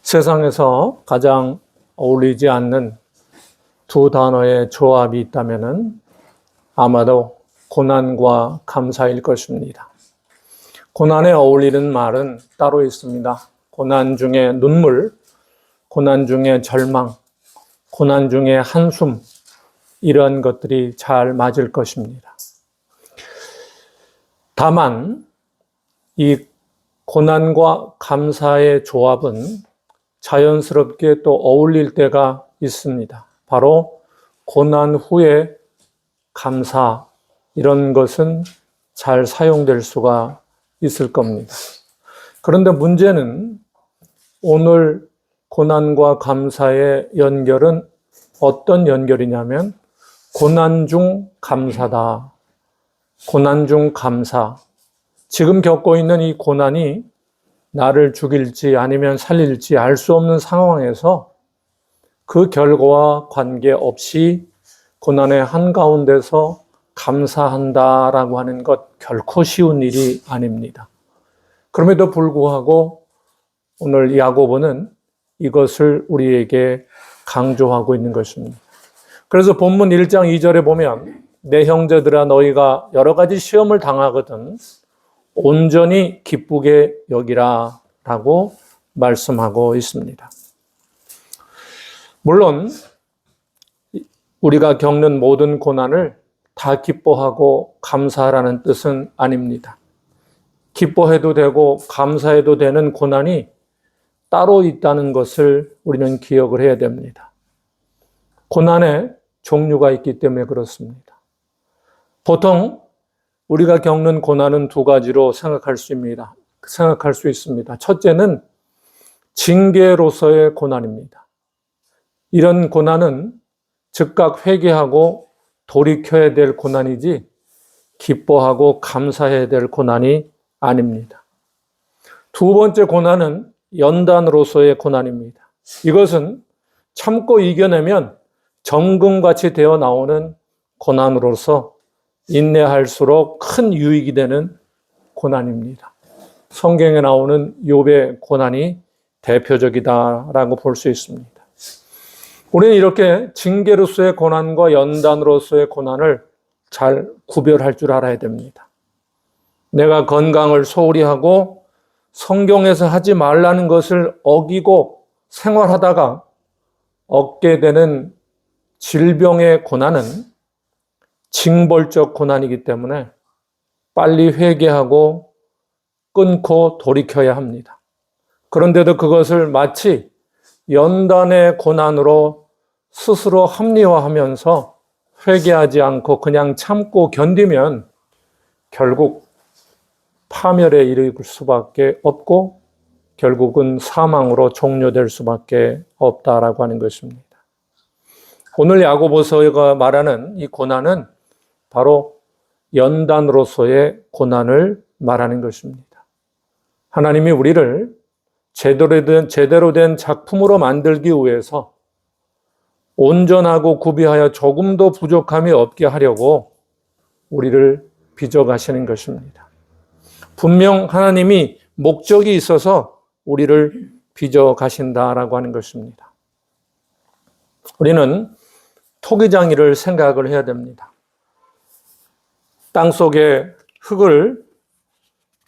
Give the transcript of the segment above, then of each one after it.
세상에서 가장 어울리지 않는 두 단어의 조합이 있다면 아마도 고난과 감사일 것입니다. 고난에 어울리는 말은 따로 있습니다. 고난 중에 눈물, 고난 중에 절망, 고난 중에 한숨, 이런 것들이 잘 맞을 것입니다. 다만 이 고난과 감사의 조합은 자연스럽게 또 어울릴 때가 있습니다. 바로 고난 후에 감사, 이런 것은 잘 사용될 수가 있을 겁니다. 그런데 문제는 오늘 고난과 감사의 연결은 어떤 연결이냐면 고난 중 감사다. 고난 중 감사. 지금 겪고 있는 이 고난이 나를 죽일지 아니면 살릴지 알 수 없는 상황에서 그 결과와 관계없이 고난의 한가운데서 감사한다라고 하는 것 결코 쉬운 일이 아닙니다. 그럼에도 불구하고 오늘 야고보는 이것을 우리에게 강조하고 있는 것입니다. 그래서 본문 1장 2절에 보면 내 형제들아 너희가 여러 가지 시험을 당하거든 온전히 기쁘게 여기라 라고 말씀하고 있습니다. 물론 우리가 겪는 모든 고난을 다 기뻐하고 감사하라는 뜻은 아닙니다. 기뻐해도 되고 감사해도 되는 고난이 따로 있다는 것을 우리는 기억을 해야 됩니다. 고난에 종류가 있기 때문에 그렇습니다. 보통 우리가 겪는 고난은 두 가지로 생각할 수 있습니다. 첫째는 징계로서의 고난입니다. 이런 고난은 즉각 회개하고 돌이켜야 될 고난이지 기뻐하고 감사해야 될 고난이 아닙니다. 두 번째 고난은 연단으로서의 고난입니다. 이것은 참고 이겨내면 정금같이 되어 나오는 고난으로서 인내할수록 큰 유익이 되는 고난입니다. 성경에 나오는 욥의 고난이 대표적이다라고 볼 수 있습니다. 우리는 이렇게 징계로서의 고난과 연단으로서의 고난을 잘 구별할 줄 알아야 됩니다. 내가 건강을 소홀히 하고 성경에서 하지 말라는 것을 어기고 생활하다가 얻게 되는 질병의 고난은 징벌적 고난이기 때문에 빨리 회개하고 끊고 돌이켜야 합니다. 그런데도 그것을 마치 연단의 고난으로 스스로 합리화하면서 회개하지 않고 그냥 참고 견디면 결국 파멸에 이를 수밖에 없고 결국은 사망으로 종료될 수밖에 없다라고 하는 것입니다. 오늘 야고보서가 말하는 이 고난은 바로 연단으로서의 고난을 말하는 것입니다. 하나님이 우리를 제대로 된 작품으로 만들기 위해서 온전하고 구비하여 조금도 부족함이 없게 하려고 우리를 빚어가시는 것입니다. 분명 하나님이 목적이 있어서 우리를 빚어가신다라고 하는 것입니다. 우리는 토기장이를 생각을 해야 됩니다. 땅속에 흙을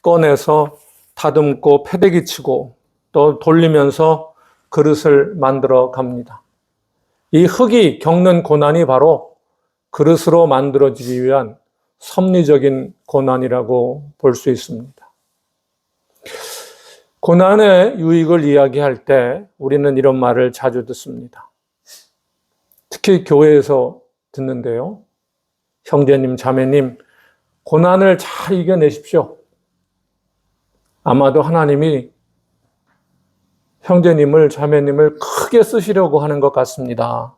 꺼내서 다듬고 패대기 치고 또 돌리면서 그릇을 만들어 갑니다. 이 흙이 겪는 고난이 바로 그릇으로 만들어지기 위한 섭리적인 고난이라고 볼 수 있습니다. 고난의 유익을 이야기할 때 우리는 이런 말을 자주 듣습니다. 특히 교회에서 듣는데요. 형제님, 자매님, 고난을 잘 이겨내십시오. 아마도 하나님이 형제님을, 자매님을 크게 쓰시려고 하는 것 같습니다.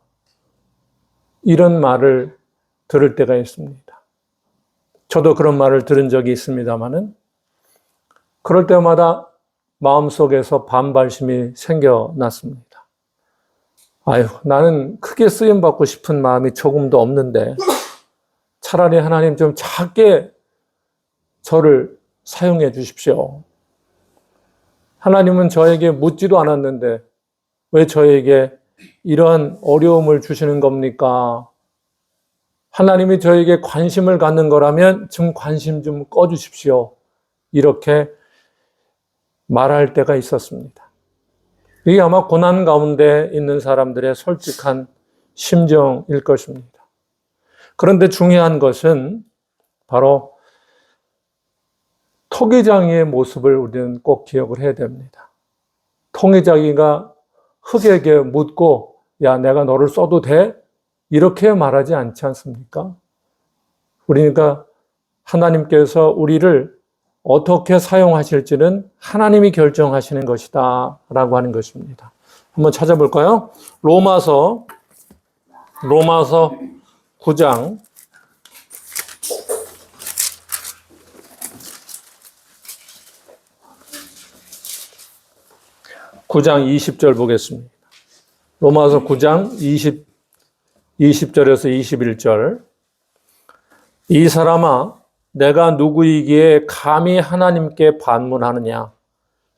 이런 말을 들을 때가 있습니다. 저도 그런 말을 들은 적이 있습니다만은 그럴 때마다 마음속에서 반발심이 생겨났습니다. 아유, 나는 크게 쓰임받고 싶은 마음이 조금도 없는데 차라리 하나님 좀 작게 저를 사용해 주십시오. 하나님은 저에게 묻지도 않았는데 왜 저에게 이러한 어려움을 주시는 겁니까? 하나님이 저에게 관심을 갖는 거라면 좀 관심 좀 꺼주십시오. 이렇게 말할 때가 있었습니다. 이게 아마 고난 가운데 있는 사람들의 솔직한 심정일 것입니다. 그런데 중요한 것은 바로 토기장이의 모습을 우리는 꼭 기억을 해야 됩니다. 토기장이가 흙에게 묻고 야, 내가 너를 써도 돼? 이렇게 말하지 않지 않습니까? 그러니까 하나님께서 우리를 어떻게 사용하실지는 하나님이 결정하시는 것이다 라고 하는 것입니다. 한번 찾아볼까요? 로마서 9장 20절 보겠습니다. 로마서 9장 20절에서 21절. 이 사람아, 내가 누구이기에 감히 하나님께 반문하느냐?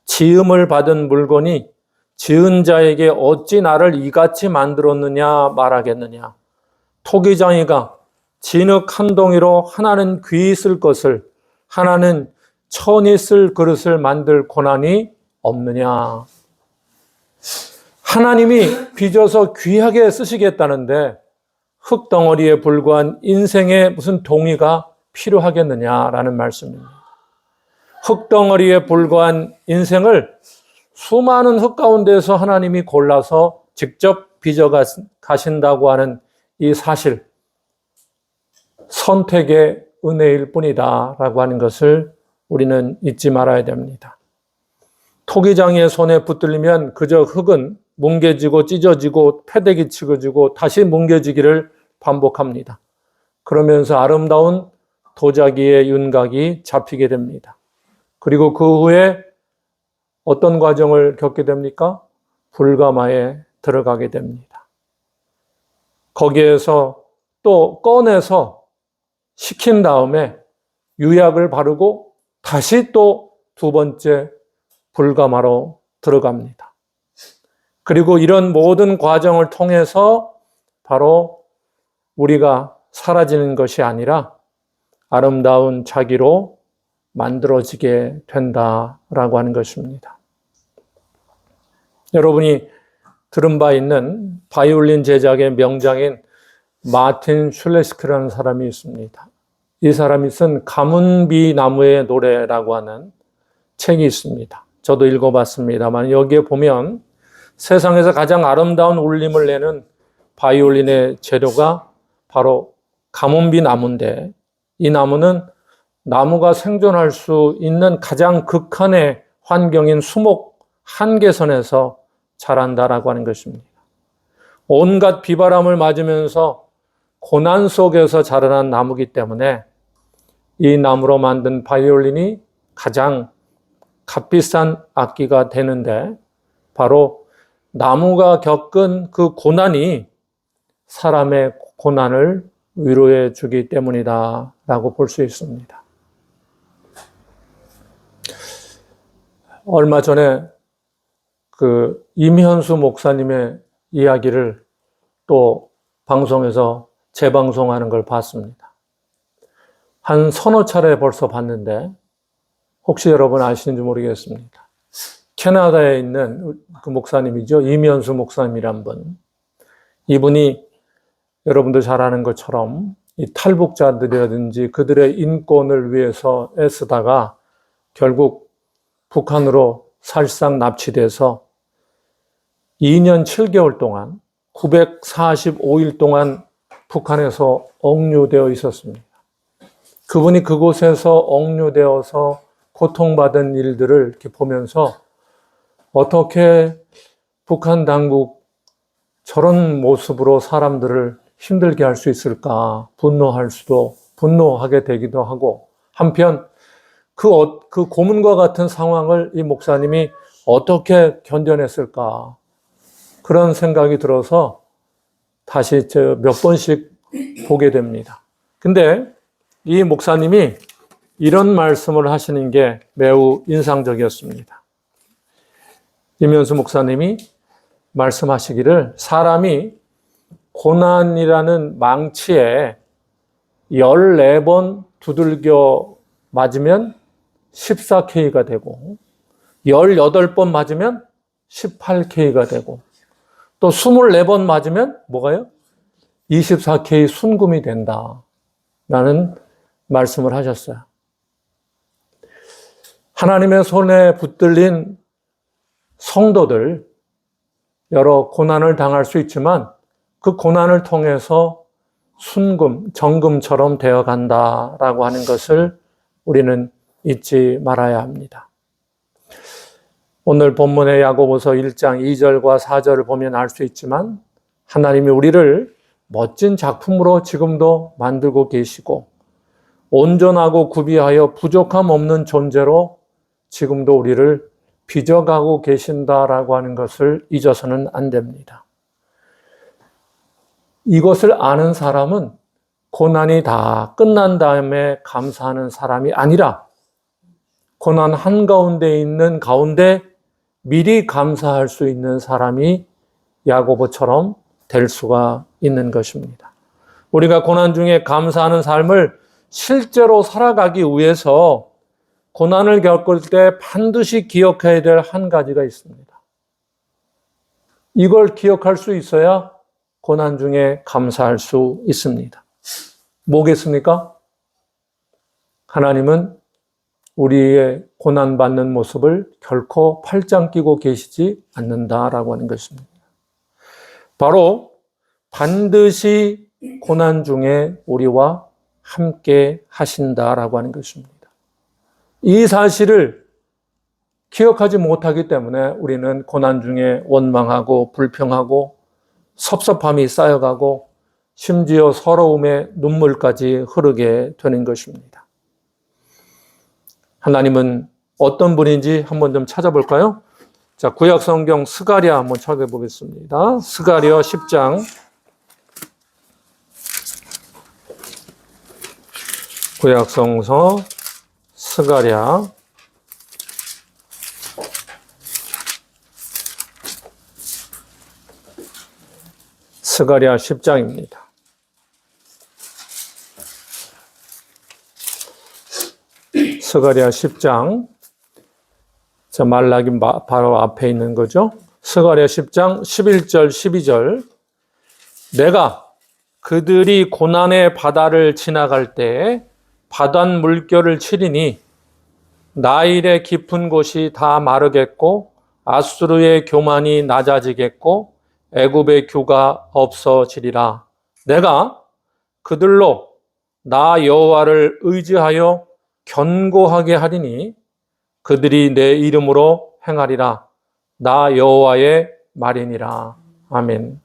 지음을 받은 물건이 지은 자에게 어찌 나를 이같이 만들었느냐 말하겠느냐? 토기장이가 진흙 한 덩이로 하나는 귀히 쓸 것을, 하나는 천이 쓸 그릇을 만들 고난이 없느냐? 하나님이 빚어서 귀하게 쓰시겠다는데 흙덩어리에 불과한 인생의 무슨 동의가 필요하겠느냐라는 말씀입니다. 흙덩어리에 불과한 인생을 수많은 흙 가운데서 하나님이 골라서 직접 빚어 가신다고 하는 이 사실, 선택의 은혜일 뿐이다라고 하는 것을 우리는 잊지 말아야 됩니다. 토기장이의 손에 붙들리면 그저 흙은 뭉개지고 찢어지고 패대기 치고지고 다시 뭉개지기를 반복합니다. 그러면서 아름다운 도자기의 윤곽이 잡히게 됩니다. 그리고 그 후에 어떤 과정을 겪게 됩니까? 불가마에 들어가게 됩니다. 거기에서 또 꺼내서 식힌 다음에 유약을 바르고 다시 또 두 번째 불가마로 들어갑니다. 그리고 이런 모든 과정을 통해서 바로 우리가 사라지는 것이 아니라 아름다운 자기로 만들어지게 된다라고 하는 것입니다. 여러분이 들은 바 있는 바이올린 제작의 명장인 마틴 슐레스크라는 사람이 있습니다. 이 사람이 쓴 가문비 나무의 노래라고 하는 책이 있습니다. 저도 읽어봤습니다만 여기에 보면 세상에서 가장 아름다운 울림을 내는 바이올린의 재료가 바로 가문비 나무인데 이 나무는 나무가 생존할 수 있는 가장 극한의 환경인 수목 한계선에서 자란다라고 하는 것입니다. 온갖 비바람을 맞으면서 고난 속에서 자라난 나무이기 때문에 이 나무로 만든 바이올린이 가장 값비싼 악기가 되는데 바로 나무가 겪은 그 고난이 사람의 고난을 위로해 주기 때문이다 라고 볼 수 있습니다. 얼마 전에 임현수 목사님의 이야기를 또 방송에서 재방송하는 걸 봤습니다. 한 서너 차례 벌써 봤는데 혹시 여러분 아시는지 모르겠습니다. 캐나다에 있는 그 목사님이죠. 임현수 목사님이란 분. 이분이 여러분도 잘 아는 것처럼 이 탈북자들이라든지 그들의 인권을 위해서 애쓰다가 결국 북한으로 살상 납치돼서 2년 7개월 동안 945일 동안 북한에서 억류되어 있었습니다. 그분이 그곳에서 억류되어서 고통받은 일들을 이렇게 보면서 어떻게 북한 당국 저런 모습으로 사람들을 힘들게 할 수 있을까 분노하게 되기도 하고 한편 그 고문과 같은 상황을 이 목사님이 어떻게 견뎌냈을까 그런 생각이 들어서 다시 몇 번씩 보게 됩니다. 근데 이 목사님이 이런 말씀을 하시는 게 매우 인상적이었습니다. 이면수 목사님이 말씀하시기를 사람이 고난이라는 망치에 14번 두들겨 맞으면 14K가 되고 18번 맞으면 18K가 되고 또 24번 맞으면 뭐가요? 24K 순금이 된다 라는 말씀을 하셨어요. 하나님의 손에 붙들린 성도들 여러 고난을 당할 수 있지만 그 고난을 통해서 순금, 정금처럼 되어간다라고 하는 것을 우리는 잊지 말아야 합니다. 오늘 본문의 야고보서 1장 2절과 4절을 보면 알 수 있지만 하나님이 우리를 멋진 작품으로 지금도 만들고 계시고 온전하고 구비하여 부족함 없는 존재로 지금도 우리를 빚어가고 계신다라고 하는 것을 잊어서는 안 됩니다. 이것을 아는 사람은 고난이 다 끝난 다음에 감사하는 사람이 아니라 고난 한가운데 있는 가운데 미리 감사할 수 있는 사람이 야고보처럼 될 수가 있는 것입니다. 우리가 고난 중에 감사하는 삶을 실제로 살아가기 위해서 고난을 겪을 때 반드시 기억해야 될 한 가지가 있습니다. 이걸 기억할 수 있어야 고난 중에 감사할 수 있습니다. 뭐겠습니까? 하나님은 우리의 고난받는 모습을 결코 팔짱 끼고 계시지 않는다라고 하는 것입니다. 바로 반드시 고난 중에 우리와 함께 하신다라고 하는 것입니다. 이 사실을 기억하지 못하기 때문에 우리는 고난 중에 원망하고 불평하고 섭섭함이 쌓여가고 심지어 서러움의 눈물까지 흐르게 되는 것입니다. 하나님은 어떤 분인지 한번 좀 찾아볼까요? 자, 구약성경 스가랴 한번 찾아보겠습니다. 스가랴 10장. 구약성서 스가랴 10장입니다. 스가랴 10장. 자, 말라기 바로 앞에 있는 거죠. 스가랴 10장 11절 12절. 내가 그들이 고난의 바다를 지나갈 때 바단 물결을 치리니 나일의 깊은 곳이 다 마르겠고 아수르의 교만이 낮아지겠고 애굽의 규가 없어지리라. 내가 그들로 나 여호와를 의지하여 견고하게 하리니 그들이 내 이름으로 행하리라. 나 여호와의 말이니라. 아멘.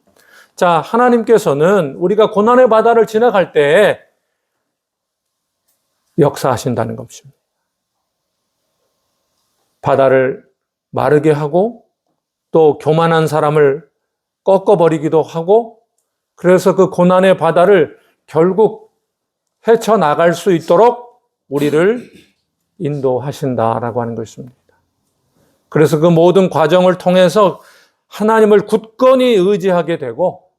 자, 하나님께서는 우리가 고난의 바다를 지나갈 때 역사하신다는 것입니다. 바다를 마르게 하고 또 교만한 사람을 꺾어버리기도 하고 그래서 그 고난의 바다를 결국 헤쳐나갈 수 있도록 우리를 인도하신다라고 하는 것입니다. 그래서 그 모든 과정을 통해서 하나님을 굳건히 의지하게 되고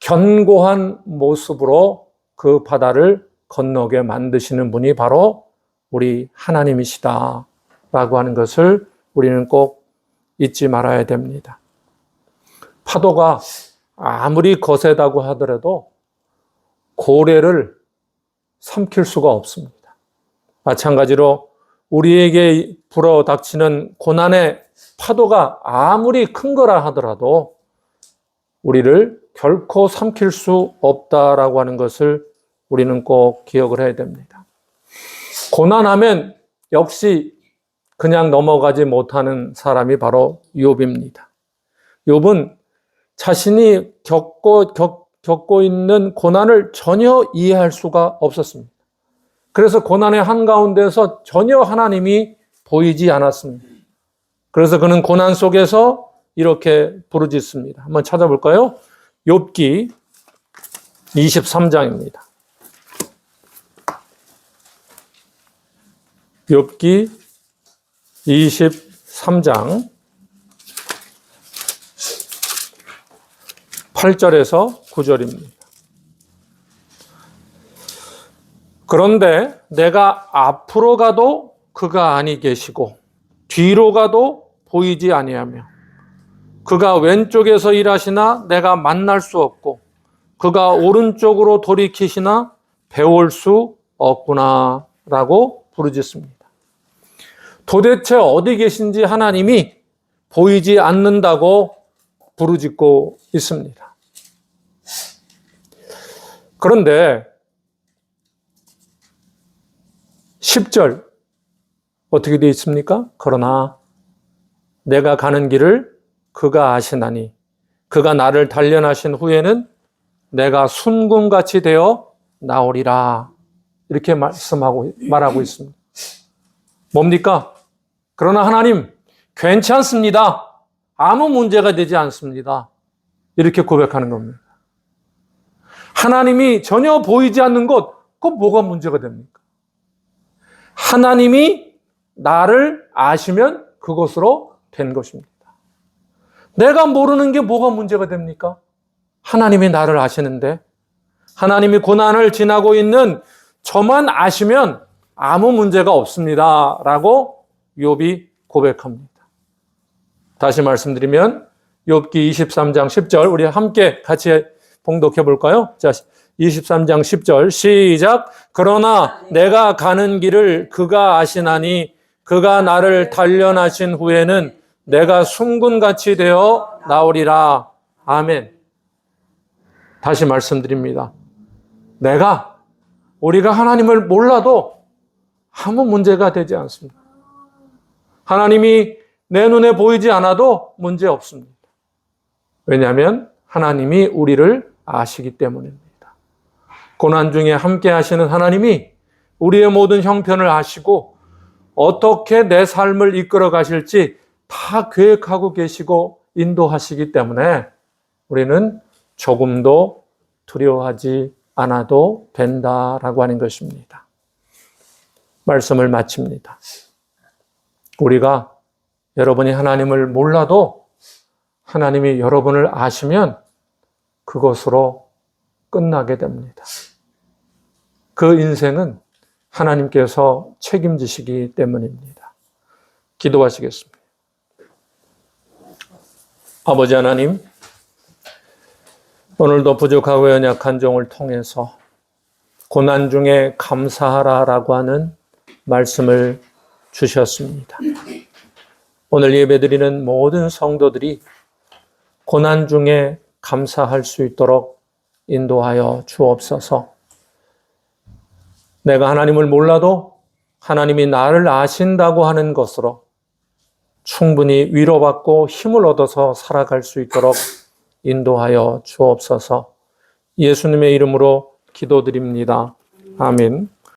견고한 모습으로 그 바다를 건너게 만드시는 분이 바로 우리 하나님이시다라고 하는 것을 우리는 꼭 잊지 말아야 됩니다. 파도가 아무리 거세다고 하더라도 고래를 삼킬 수가 없습니다. 마찬가지로 우리에게 불어닥치는 고난의 파도가 아무리 큰 거라 하더라도 우리를 결코 삼킬 수 없다라고 하는 것을 우리는 꼭 기억을 해야 됩니다. 고난하면 역시 그냥 넘어가지 못하는 사람이 바로 욥입니다. 욥은 자신이 겪고 있는 고난을 전혀 이해할 수가 없었습니다. 그래서 고난의 한가운데서 전혀 하나님이 보이지 않았습니다. 그래서 그는 고난 속에서 이렇게 부르짖습니다. 한번 찾아볼까요? 욥기 23장입니다. 욥기 23장 8절에서 9절입니다. 그런데 내가 앞으로 가도 그가 아니 계시고 뒤로 가도 보이지 아니하며 그가 왼쪽에서 일하시나 내가 만날 수 없고 그가 오른쪽으로 돌이키시나 배울 수 없구나 라고 부르짖습니다. 도대체 어디 계신지 하나님이 보이지 않는다고 부르짖고 있습니다. 그런데 10절 어떻게 되어 있습니까? 그러나 내가 가는 길을 그가 아시나니 그가 나를 단련하신 후에는 내가 순금같이 되어 나오리라. 이렇게 말하고 있습니다. 뭡니까? 그러나 하나님 괜찮습니다. 아무 문제가 되지 않습니다. 이렇게 고백하는 겁니다. 하나님이 전혀 보이지 않는 것, 그건 뭐가 문제가 됩니까? 하나님이 나를 아시면 그것으로 된 것입니다. 내가 모르는 게 뭐가 문제가 됩니까? 하나님이 나를 아시는데 하나님이 고난을 지나고 있는 저만 아시면 아무 문제가 없습니다. 라고 욥이 고백합니다. 다시 말씀드리면 욥기 23장 10절 우리 함께 같이 봉독해 볼까요? 자, 23장 10절 시작. 그러나 내가 가는 길을 그가 아시나니 그가 나를 단련하신 후에는 내가 순금같이 되어 나오리라. 아멘. 다시 말씀드립니다. 우리가 하나님을 몰라도 아무 문제가 되지 않습니다. 하나님이 내 눈에 보이지 않아도 문제 없습니다. 왜냐하면 하나님이 우리를 아시기 때문입니다. 고난 중에 함께 하시는 하나님이 우리의 모든 형편을 아시고 어떻게 내 삶을 이끌어 가실지 다 계획하고 계시고 인도하시기 때문에 우리는 조금도 두려워하지 않아도 된다라고 하는 것입니다. 말씀을 마칩니다. 우리가 여러분이 하나님을 몰라도 하나님이 여러분을 아시면 그것으로 끝나게 됩니다. 그 인생은 하나님께서 책임지시기 때문입니다. 기도하시겠습니다. 아버지 하나님, 오늘도 부족하고 연약한 종을 통해서 고난 중에 감사하라라고 하는 말씀을 주셨습니다. 오늘 예배드리는 모든 성도들이 고난 중에 감사할 수 있도록 인도하여 주옵소서. 내가 하나님을 몰라도 하나님이 나를 아신다고 하는 것으로 충분히 위로받고 힘을 얻어서 살아갈 수 있도록 인도하여 주옵소서. 예수님의 이름으로 기도드립니다. 아멘.